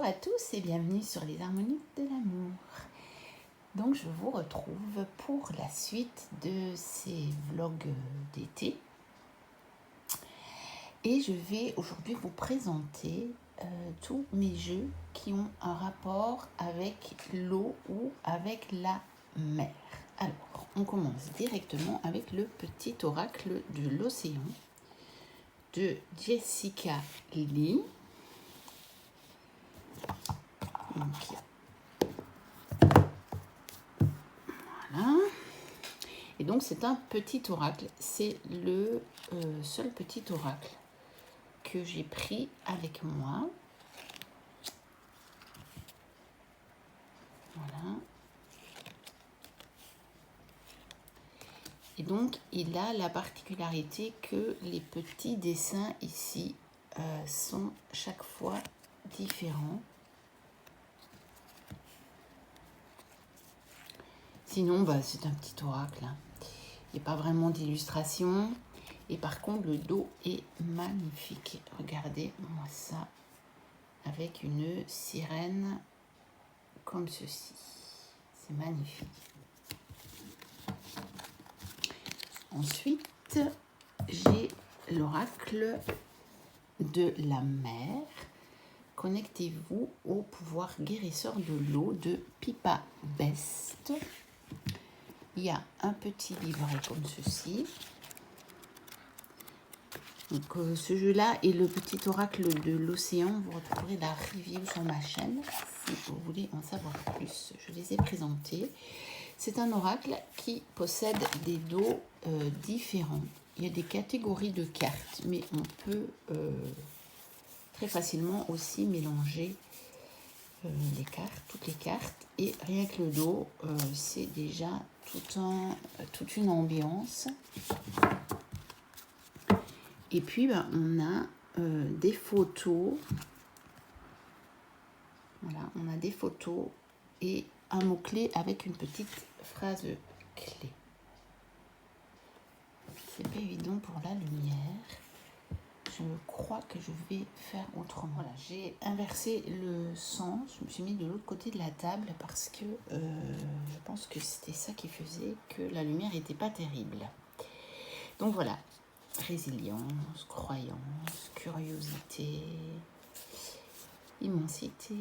Bonjour à tous et bienvenue sur les harmonies de l'amour. Donc je vous retrouve pour la suite de ces vlogs d'été. Et je vais aujourd'hui vous présenter tous mes jeux qui ont un rapport avec l'eau ou avec la mer. Alors, on commence directement avec le petit oracle de l'océan de Jessica Lee. Voilà. Et donc c'est un petit oracle. C'est le seul petit oracle que j'ai pris avec moi. Voilà. Et donc il a la particularité que les petits dessins ici sont chaque fois différents. Sinon, c'est un petit oracle. Il n'y a pas vraiment d'illustration. Et par contre, le dos est magnifique. Regardez-moi ça. Avec une sirène comme ceci. C'est magnifique. Ensuite, j'ai l'oracle de la mer. Connectez-vous au pouvoir guérisseur de l'eau de Pippa Best. Il y a un petit livret comme ceci. Donc, ce jeu-là est le petit oracle de l'océan. Vous retrouverez la review sur ma chaîne si vous voulez en savoir plus. Je les ai présentés. C'est un oracle qui possède des dos différents. Il y a des catégories de cartes, mais on peut très facilement aussi mélanger toutes les cartes. Et rien que le dos, c'est déjà toute une ambiance. Et puis, on a des photos. Voilà, on a des photos et un mot-clé avec une petite phrase clé. C'est pas évident pour la lumière. Je crois que je vais faire autrement. Voilà, j'ai inversé le sens. Je me suis mis de l'autre côté de la table parce que je pense que c'était ça qui faisait que la lumière n'était pas terrible. Donc voilà, résilience, croyance, curiosité, immensité,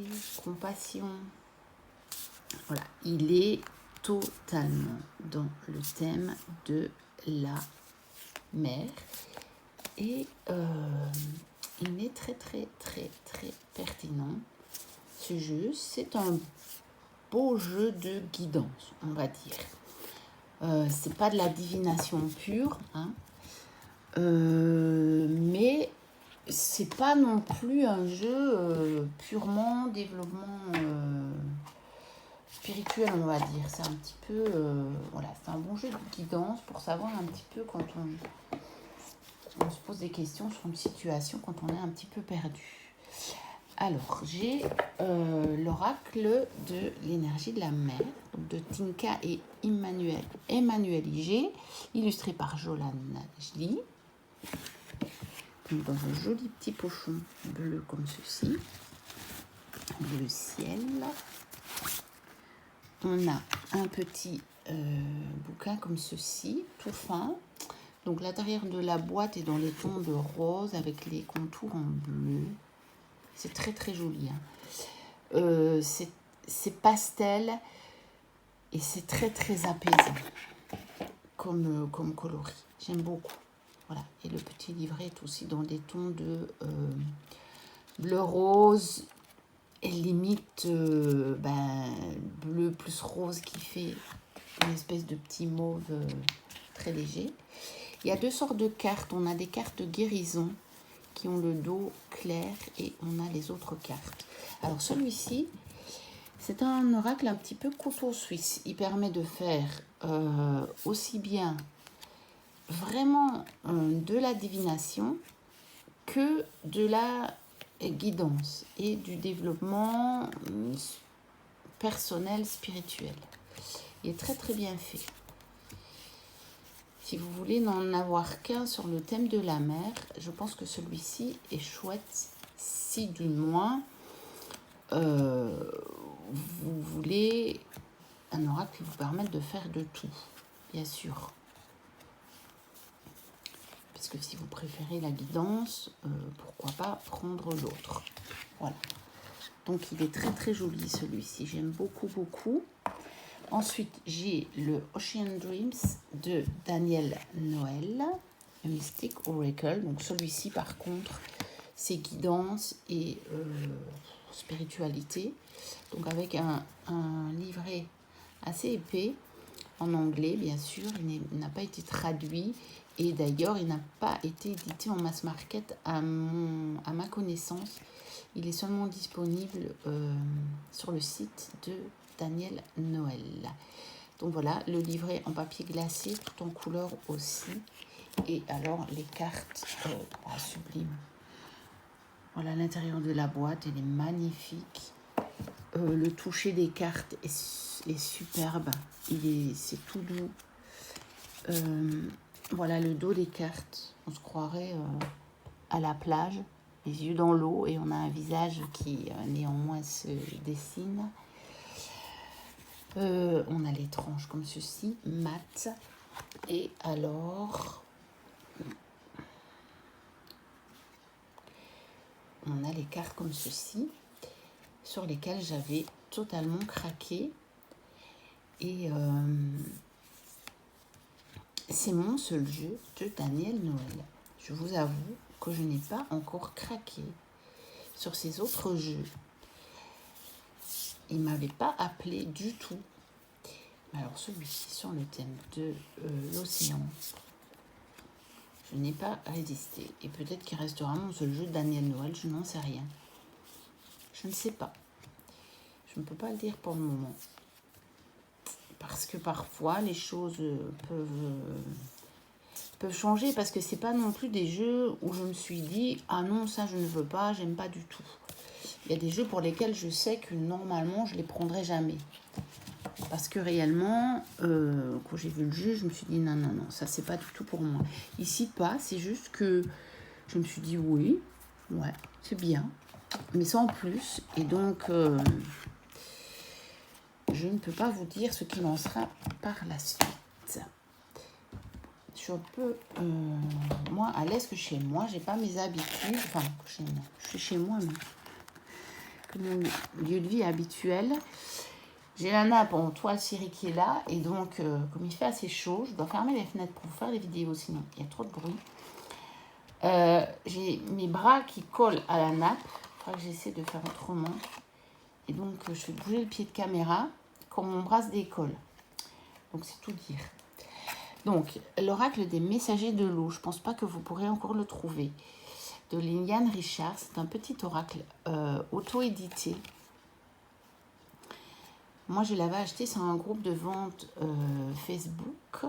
compassion. Voilà, il est totalement dans le thème de la mer et il est très pertinent. Ce jeu, c'est un beau jeu de guidance, on va dire. C'est pas de la divination pure, hein, mais c'est pas non plus un jeu purement développement spirituel, on va dire. C'est un petit peu voilà, c'est un bon jeu de guidance pour savoir un petit peu quand on se pose des questions sur une situation, quand on est un petit peu perdu. Alors, j'ai l'oracle de l'énergie de la mer, de Tinka et Emmanuel Iger, illustré par Jolan Najli. Dans un joli petit pochon bleu comme ceci, bleu ciel. On a un petit bouquin comme ceci, tout fin. Donc l'intérieur de la boîte est dans les tons de rose avec les contours en bleu. C'est très joli. Hein. C'est pastel et c'est très apaisant comme coloris. J'aime beaucoup. Voilà. Et le petit livret est aussi dans des tons de bleu rose et limite bleu plus rose qui fait une espèce de petit mauve très léger. Il y a deux sortes de cartes. On a des cartes guérison qui ont le dos clair et on a les autres cartes. Alors celui-ci, c'est un oracle un petit peu couteau suisse. Il permet de faire aussi bien vraiment de la divination que de la guidance et du développement personnel, spirituel. Il est très bien fait. Si vous voulez n'en avoir qu'un sur le thème de la mer, je pense que celui-ci est chouette, si du moins vous voulez un oracle qui vous permette de faire de tout, bien sûr. Parce que si vous préférez la guidance, pourquoi pas prendre l'autre. Voilà. Donc, il est très, très joli, celui-ci. J'aime beaucoup, beaucoup. Ensuite, j'ai le Ocean Dreams de Daniel Noël, le Mystic Oracle. Donc, celui-ci, par contre, c'est guidance et spiritualité. Donc, avec un livret assez épais, en anglais, bien sûr. Il n'a pas été traduit. Et d'ailleurs, il n'a pas été édité en mass market à ma connaissance. Il est seulement disponible sur le site de Daniel Noël. Donc voilà, le livret en papier glacé, tout en couleur aussi. Et alors, les cartes, sublimes. Voilà l'intérieur de la boîte, elle est magnifique. Le toucher des cartes est superbe. C'est tout doux. Voilà le dos des cartes. On se croirait à la plage, les yeux dans l'eau, et on a un visage qui néanmoins se dessine. On a les tranches comme ceci, mat. Et alors, on a les cartes comme ceci, sur lesquelles j'avais totalement craqué. Et c'est mon seul jeu de Daniel Noël. Je vous avoue que je n'ai pas encore craqué sur ces autres jeux. Il ne m'avait pas appelé du tout. Alors celui-ci sur le thème de l'océan, je n'ai pas résisté. Et peut-être qu'il restera mon seul jeu de Daniel Noël, je n'en sais rien. Je ne sais pas. Je ne peux pas le dire pour le moment. Parce que parfois les choses peuvent changer, parce que c'est pas non plus des jeux où je me suis dit ah non, ça je ne veux pas, j'aime pas du tout. Il y a des jeux pour lesquels je sais que normalement je les prendrai jamais, parce que réellement quand j'ai vu le jeu, je me suis dit non, ça c'est pas du tout pour moi. Ici pas, c'est juste que je me suis dit oui, ouais, c'est bien, mais sans plus. Et donc je ne peux pas vous dire ce qu'il en sera par la suite. Je suis un peu moins à l'aise que chez moi. J'ai pas mes habitudes. Enfin, chez moi. Je suis chez moi, mais que mon lieu de vie habituel. J'ai la nappe en toile cirée qui est là. Et donc, comme il fait assez chaud, je dois fermer les fenêtres pour faire les vidéos. Sinon, il y a trop de bruit. J'ai mes bras qui collent à la nappe. Il faudra que j'essaie de faire autrement. Et donc, je fais bouger le pied de caméra quand mon bras se décolle. Donc, c'est tout dire. Donc, l'oracle des messagers de l'eau, je ne pense pas que vous pourrez encore le trouver, de Liliane Richard. C'est un petit oracle auto-édité. Moi, je l'avais acheté sur un groupe de vente Facebook,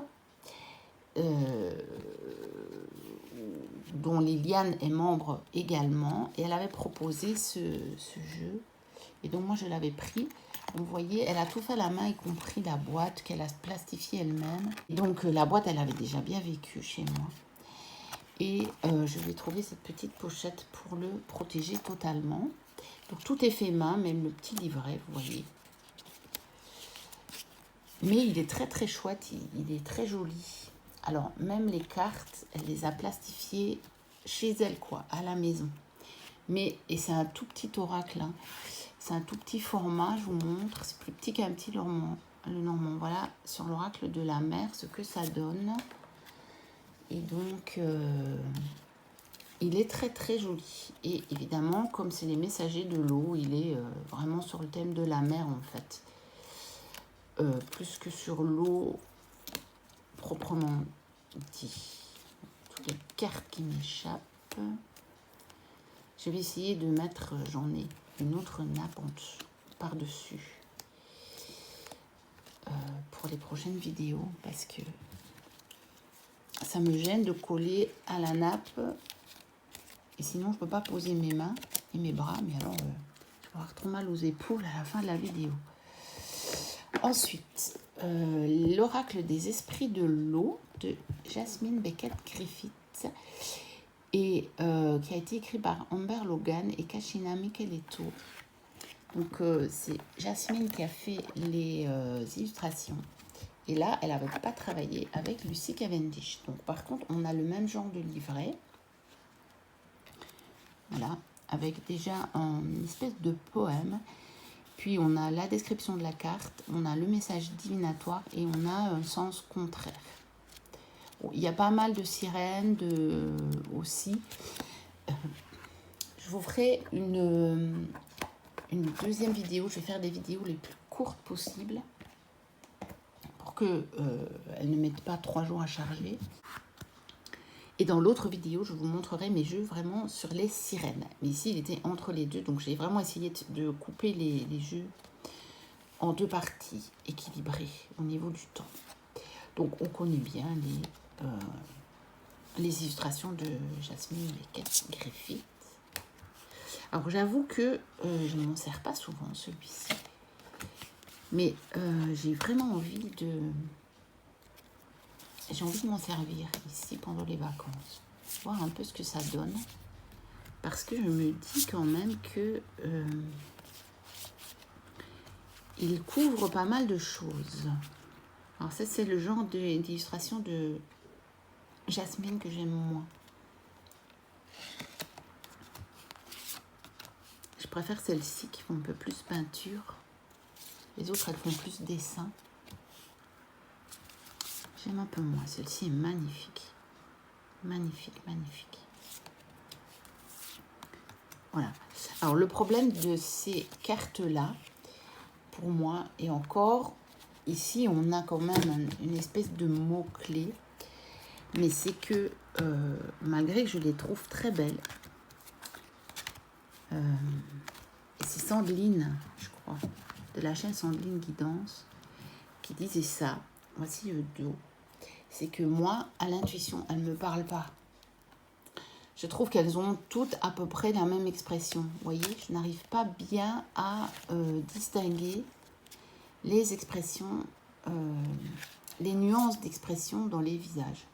dont Liliane est membre également, et elle avait proposé ce jeu. Et donc, moi, je l'avais pris. Vous voyez, elle a tout fait à la main, y compris la boîte qu'elle a plastifiée elle-même. Donc, la boîte, elle avait déjà bien vécu chez moi. Et je vais trouver cette petite pochette pour le protéger totalement. Donc, tout est fait main, même le petit livret, vous voyez. Mais il est très, très chouette. Il est très joli. Alors, même les cartes, elle les a plastifiées chez elle, quoi, à la maison. Mais, et c'est un tout petit oracle, hein. C'est un tout petit format, je vous montre. C'est plus petit qu'un petit normand. Le normand, voilà, sur l'oracle de la mer, ce que ça donne. Et donc, il est très très joli. Et évidemment, comme c'est les messagers de l'eau, il est vraiment sur le thème de la mer en fait. Plus que sur l'eau proprement dit. Toutes les cartes qui m'échappent. Je vais essayer de mettre, j'en ai une autre nappe par-dessus pour les prochaines vidéos, parce que ça me gêne de coller à la nappe, et sinon je peux pas poser mes mains et mes bras, mais alors je vais avoir trop mal aux épaules à la fin de la vidéo. Ensuite, l'oracle des esprits de l'eau de Jasmine Beckett Griffith, et qui a été écrit par Amber Logan et Kashina Micheletto. Donc, c'est Jasmine qui a fait les illustrations. Et là, elle n'avait pas travaillé avec Lucie Cavendish. Donc, par contre, on a le même genre de livret. Voilà, avec déjà une espèce de poème. Puis, on a la description de la carte, on a le message divinatoire et on a un sens contraire. Bon, il y a pas mal de sirènes aussi. Je vous ferai une deuxième vidéo. Je vais faire des vidéos les plus courtes possibles pour qu'elles ne mettent pas 3 jours à charger. Et dans l'autre vidéo, je vous montrerai mes jeux vraiment sur les sirènes. Mais ici, il était entre les deux. Donc, j'ai vraiment essayé de couper les jeux en 2 parties équilibrées au niveau du temps. Donc, on connaît bien les illustrations de Jasmine Griffith. Alors, j'avoue que je ne m'en sers pas souvent, celui-ci. Mais j'ai vraiment envie de... J'ai envie de m'en servir ici pendant les vacances. Voir un peu ce que ça donne. Parce que je me dis quand même que... il couvre pas mal de choses. Alors ça, c'est le genre d'illustration de Jasmine que j'aime moins. Je préfère celles-ci qui font un peu plus peinture. Les autres, elles font plus dessin. J'aime un peu moins. Celle-ci est magnifique. Magnifique, magnifique. Voilà. Alors, le problème de ces cartes-là, pour moi, et encore, ici, on a quand même une espèce de mot-clé. Mais c'est que, malgré que je les trouve très belles, et c'est Sandrine, je crois, de la chaîne Sandrine Guidance, qui disait ça. Voici le dos. C'est que moi, à l'intuition, elles ne me parlent pas. Je trouve qu'elles ont toutes à peu près la même expression. Vous voyez, je n'arrive pas bien à distinguer les expressions, les nuances d'expression dans les visages.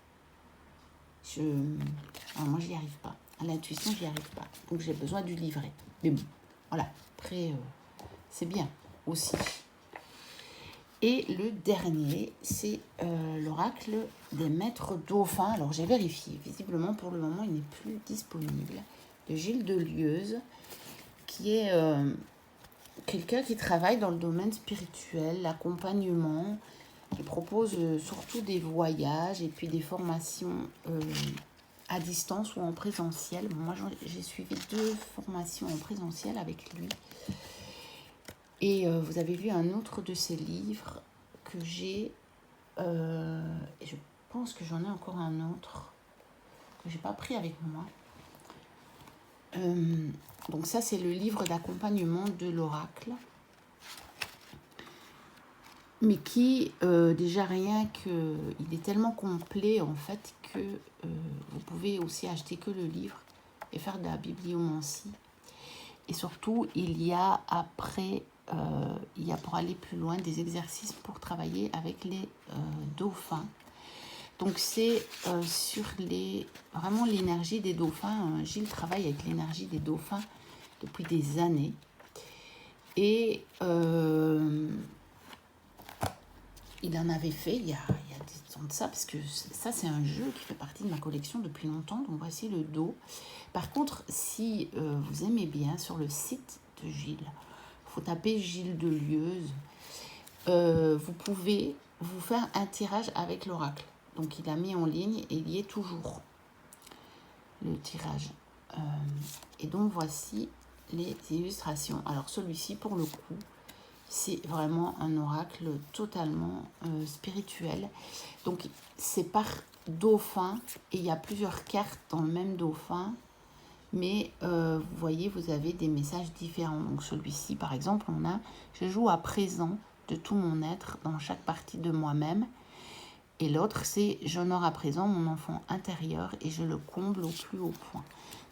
Alors moi, j'y arrive pas. À l'intuition, j'y arrive pas. Donc, j'ai besoin du livret. Mais bon, voilà. Après, c'est bien aussi. Et le dernier, c'est l'oracle des maîtres dauphins. Alors, j'ai vérifié. Visiblement, pour le moment, il n'est plus disponible. De Gilles Delieuse, qui est quelqu'un qui travaille dans le domaine spirituel, l'accompagnement, qui propose surtout des voyages et puis des formations à distance ou en présentiel. Bon, moi, j'ai suivi 2 formations en présentiel avec lui. Et vous avez vu un autre de ses livres que j'ai. Et je pense que j'en ai encore un autre que j'ai pas pris avec moi. Donc ça, c'est le livre d'accompagnement de l'oracle. Mais qui, déjà rien que... Il est tellement complet, en fait, que vous pouvez aussi acheter que le livre et faire de la bibliomancie. Et surtout, il y a après... il y a pour aller plus loin des exercices pour travailler avec les dauphins. Donc c'est sur vraiment l'énergie des dauphins. Gilles travaille avec l'énergie des dauphins depuis des années. Et il en avait fait il y a 10 ans de ça, parce que ça c'est un jeu qui fait partie de ma collection depuis longtemps. Donc voici le dos. Par contre, si vous aimez bien, sur le site de Gilles, il faut taper Gilles Delieuse. Vous pouvez vous faire un tirage avec l'oracle. Donc il a mis en ligne et il y est toujours, le tirage. Et donc voici les illustrations. Alors celui-ci, pour le coup, c'est vraiment un oracle totalement spirituel. Donc c'est par dauphin et il y a plusieurs cartes dans le même dauphin. Mais vous voyez, vous avez des messages différents. Donc celui-ci, par exemple, on a « Je joue à présent de tout mon être dans chaque partie de moi-même ». Et l'autre, c'est « J'honore à présent mon enfant intérieur et je le comble au plus haut point ».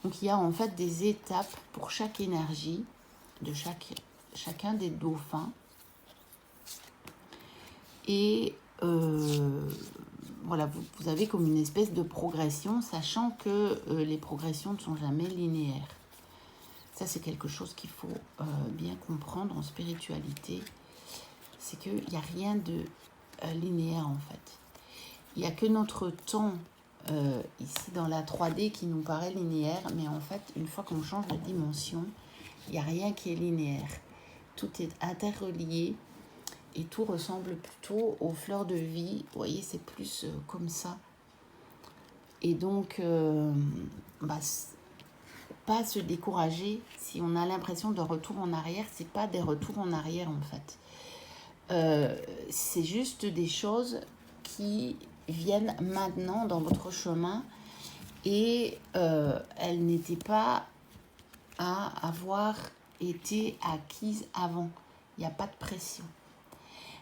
Donc il y a en fait des étapes pour chaque énergie de chacun des dauphins. Et voilà, vous avez comme une espèce de progression, sachant que les progressions ne sont jamais linéaires. Ça, c'est quelque chose qu'il faut bien comprendre en spiritualité. C'est qu'il n'y a rien de linéaire, en fait. Il n'y a que notre temps, ici, dans la 3D, qui nous paraît linéaire. Mais en fait, une fois qu'on change de dimension, il n'y a rien qui est linéaire. Tout est interrelié et tout ressemble plutôt aux fleurs de vie. Vous voyez, c'est plus comme ça. Et donc, pas se décourager si on a l'impression de retour en arrière. C'est pas des retours en arrière, en fait. C'est juste des choses qui viennent maintenant dans votre chemin et elles n'étaient pas à avoir été acquises avant. Il n'y a pas de pression.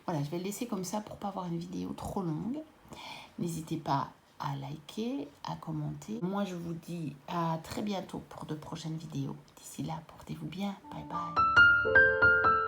Voilà, je vais le laisser comme ça pour ne pas avoir une vidéo trop longue. N'hésitez pas à liker, à commenter. Moi, je vous dis à très bientôt pour de prochaines vidéos. D'ici là, portez-vous bien. Bye bye.